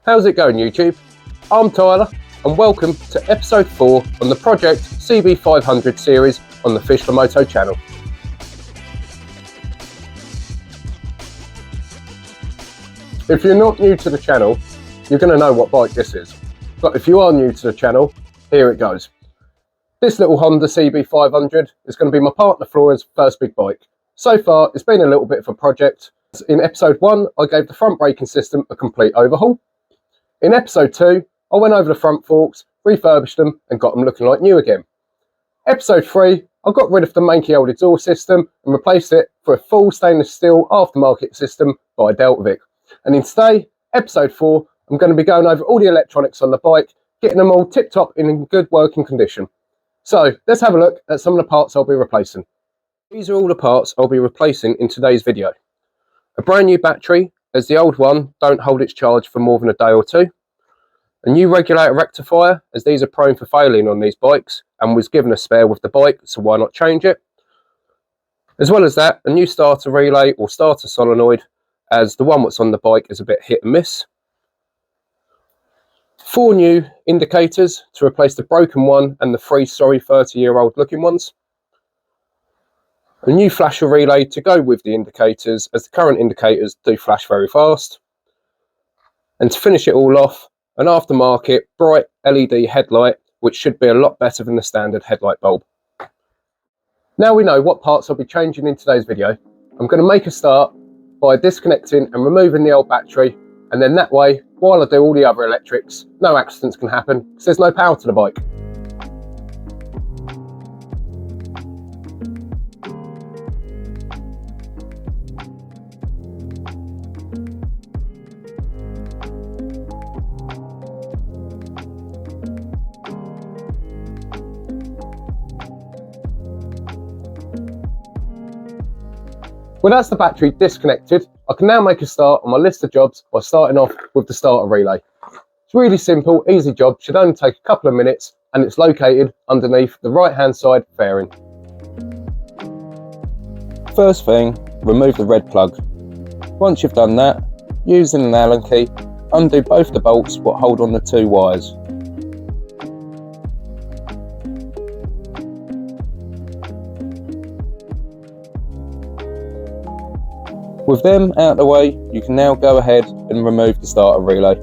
How's it going, YouTube? I'm Tyler and welcome to episode 4 on the Project CB500 series on the Fish for Moto channel. If you're not new to the channel, you're going to know what bike this is. But if you are new to the channel, here it goes. This little Honda CB500 is going to be my partner Floras' first big bike. So far, it's been a little bit of a project. In episode 1, I gave the front braking system a complete overhaul. In episode 2, I went over the front forks, refurbished them and got them looking like new again. Episode 3, I got rid of the manky old exhaust system and replaced it for a full stainless steel aftermarket system by Deltavic. And in today, episode 4, I'm going to be going over all the electronics on the bike, getting them all tip-top in good working condition. So let's have a look at some of the parts I'll be replacing. These are all the parts I'll be replacing in today's video. A brand new battery, as the old one don't hold its charge for more than a day or two. A new regulator rectifier, as these are prone for failing on these bikes and was given a spare with the bike, so why not change it. As well as that, a new starter relay or starter solenoid, as the one that's on the bike is a bit hit and miss. 4 new indicators to replace the broken one and the 3 sorry 30-year-old looking ones. A new flasher relay to go with the indicators, as the current indicators do flash very fast. And to finish it all off, an aftermarket bright LED headlight, which should be a lot better than the standard headlight bulb. Now we know what parts I'll be changing in today's video, I'm going to make a start by disconnecting and removing the old battery, and then that way, while I do all the other electrics, no accidents can happen because there's no power to the bike. Well, that's the battery disconnected. I can now make a start on my list of jobs by starting off with the starter relay. It's really simple, easy job, should only take a couple of minutes, and it's located underneath the right hand side fairing. First thing, remove the red plug. Once you've done that, using an Allen key, undo both the bolts that hold on the 2 wires. With them out of the way, you can now go ahead and remove the starter relay.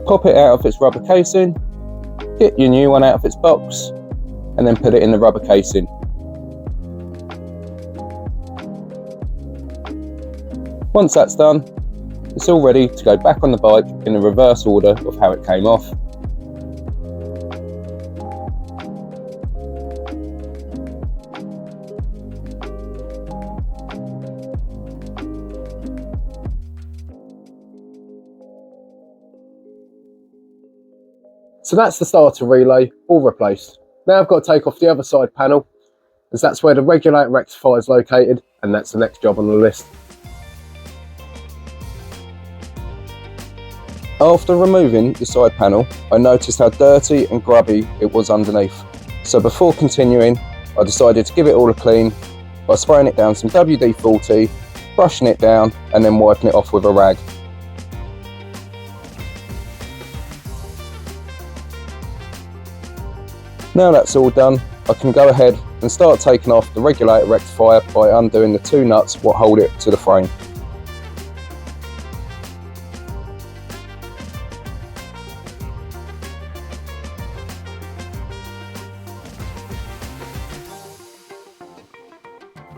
Pop it out of its rubber casing, get your new one out of its box, and then put it in the rubber casing. Once that's done, it's all ready to go back on the bike in the reverse order of how it came off. So that's the starter relay all replaced. Now I've got to take off the other side panel, as that's where the regulator rectifier is located, and that's the next job on the list. After removing the side panel, I noticed how dirty and grubby it was underneath. So before continuing, I decided to give it all a clean by spraying it down some WD-40, brushing it down and then wiping it off with a rag. Now that's all done, I can go ahead and start taking off the regulator rectifier by undoing the 2 nuts what hold it to the frame.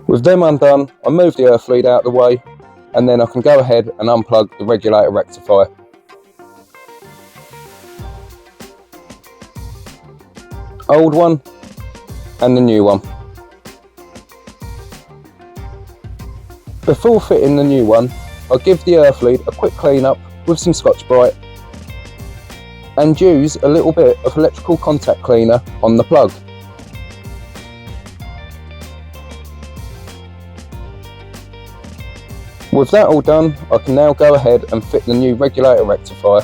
With them undone, I move the earth lead out of the way, and then I can go ahead and unplug the regulator rectifier. Old one and the new one. Before fitting the new one, I'll give the earth lead a quick clean up with some Scotch-Brite and use a little bit of electrical contact cleaner on the plug. With that all done, I can now go ahead and fit the new regulator rectifier.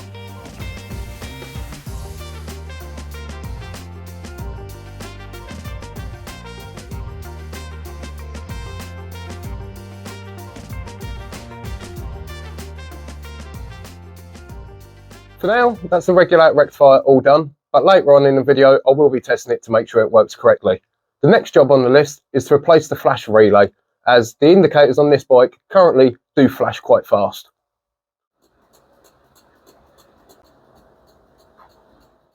For now, that's the regulator rectifier all done, but later on in the video I will be testing it to make sure it works correctly. The next job on the list is to replace the flasher relay, as the indicators on this bike currently do flash quite fast.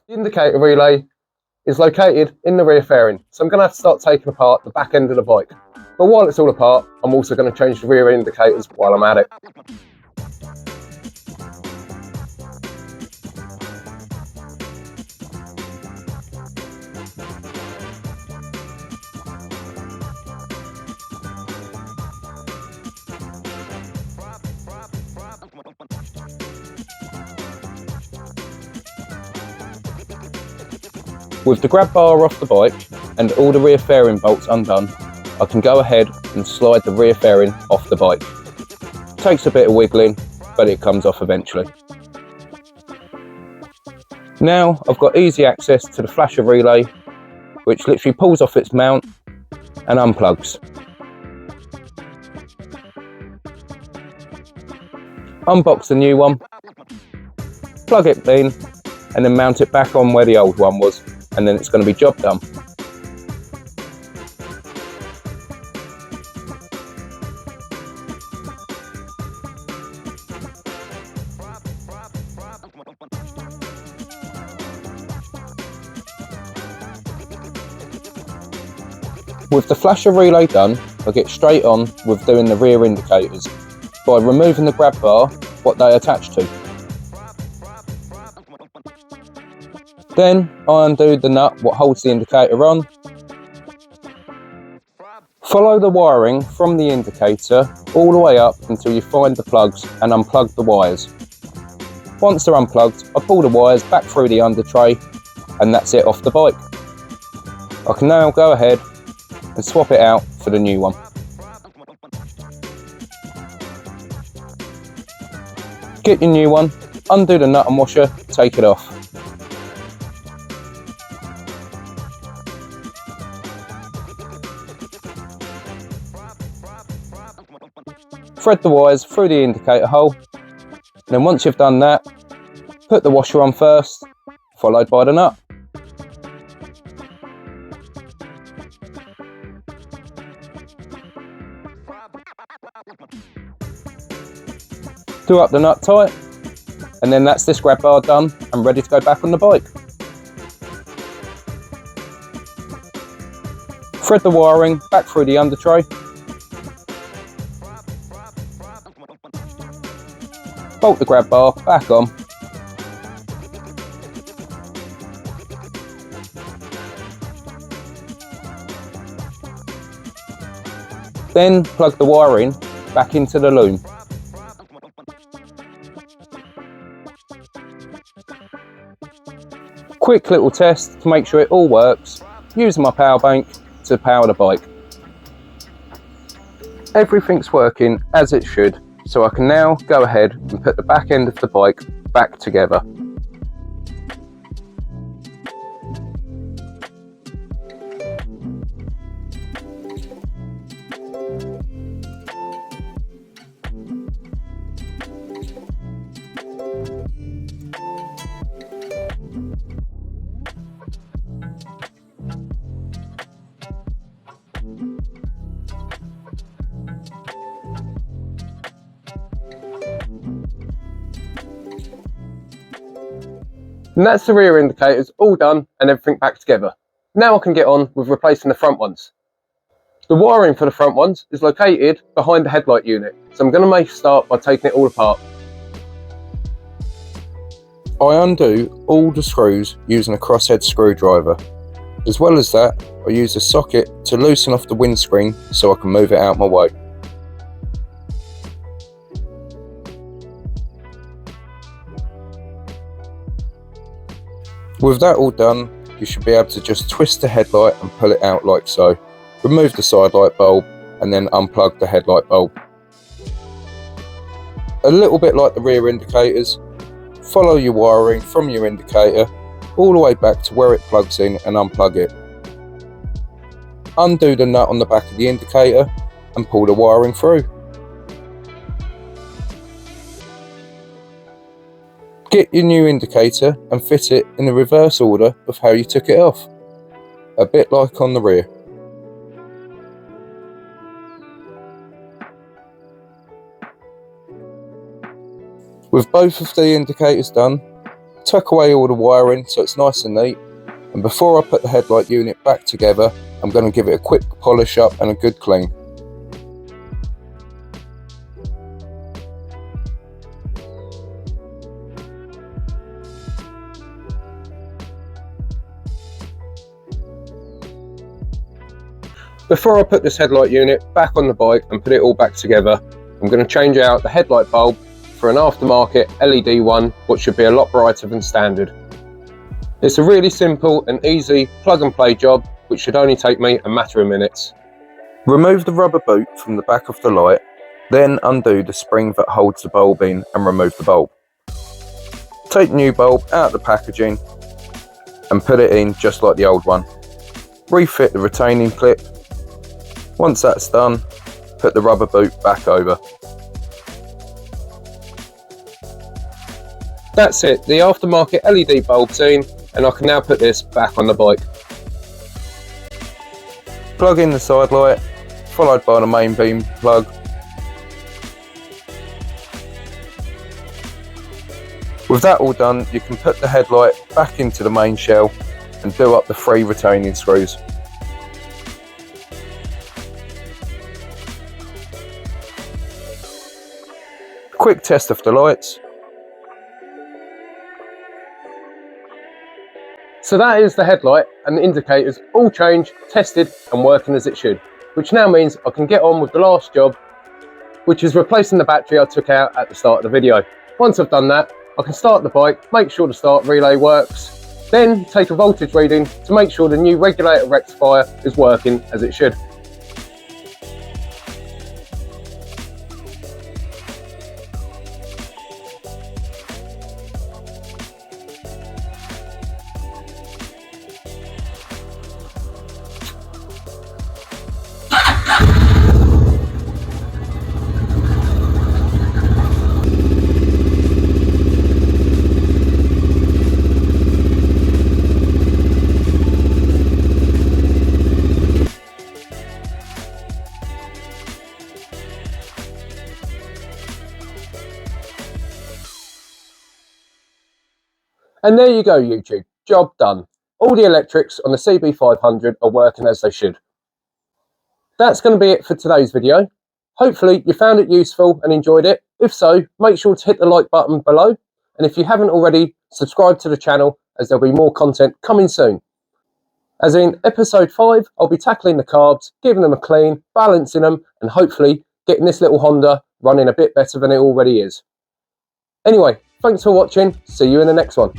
The indicator relay is located in the rear fairing, so I'm going to have to start taking apart the back end of the bike. But while it's all apart, I'm also going to change the rear indicators while I'm at it. With the grab bar off the bike and all the rear fairing bolts undone, I can go ahead and slide the rear fairing off the bike. It takes a bit of wiggling, but it comes off eventually. Now I've got easy access to the flasher relay, which literally pulls off its mount and unplugs. Unbox the new one, plug it in, and then mount it back on where the old one was, and then it's going to be job done. With the flasher relay done, I get straight on with doing the rear indicators by removing the grab bar, what they attach to. Then I undo the nut what holds the indicator on. Follow the wiring from the indicator all the way up until you find the plugs and unplug the wires. Once they're unplugged, I pull the wires back through the under tray and that's it off the bike. I can now go ahead and swap it out for the new one. Get your new one, undo the nut and washer, take it off. Thread the wires through the indicator hole, and then once you've done that, put the washer on first, followed by the nut. Do up the nut tight, and then that's this grab bar done and ready to go back on the bike. Thread the wiring back through the under tray. Bolt the grab bar back on. Then plug the wiring back into the loom. Quick little test to make sure it all works, using my power bank to power the bike. Everything's working as it should, so I can now go ahead and put the back end of the bike back together. And that's the rear indicators all done and everything back together. Now I can get on with replacing the front ones. The wiring for the front ones is located behind the headlight unit, so I'm going to make a start by taking it all apart. I undo all the screws using a crosshead screwdriver. As well as that, I use a socket to loosen off the windscreen so I can move it out my way. With that all done, you should be able to just twist the headlight and pull it out like so. Remove the side light bulb and then unplug the headlight bulb. A little bit like the rear indicators, follow your wiring from your indicator all the way back to where it plugs in and unplug it. Undo the nut on the back of the indicator and pull the wiring through. Get your new indicator and fit it in the reverse order of how you took it off, a bit like on the rear. With both of the indicators done, tuck away all the wiring so it's nice and neat, and before I put the headlight unit back together, I'm going to give it a quick polish up and a good clean. Before I put this headlight unit back on the bike and put it all back together, I'm going to change out the headlight bulb for an aftermarket LED one, which should be a lot brighter than standard. It's a really simple and easy plug and play job, which should only take me a matter of minutes. Remove the rubber boot from the back of the light, then undo the spring that holds the bulb in and remove the bulb. Take the new bulb out of the packaging and put it in just like the old one. Refit the retaining clip. Once that's done, put the rubber boot back over. That's it, the aftermarket LED bulb's in, and I can now put this back on the bike. Plug in the side light, followed by the main beam plug. With that all done, you can put the headlight back into the main shell and do up the 3 retaining screws. Quick test of the lights. So that is the headlight and the indicators all changed, tested and working as it should, which now means I can get on with the last job, which is replacing the battery I took out at the start of the video. Once I've done that, I can start the bike, make sure the start relay works, then take a voltage reading to make sure the new regulator rectifier is working as it should. And there you go, YouTube, job done. All the electrics on the CB500 are working as they should. That's going to be it for today's video. Hopefully you found it useful and enjoyed it. If so, make sure to hit the like button below. And if you haven't already, subscribe to the channel, as there'll be more content coming soon. As in episode 5, I'll be tackling the carbs, giving them a clean, balancing them, and hopefully getting this little Honda running a bit better than it already is. Anyway, thanks for watching. See you in the next one.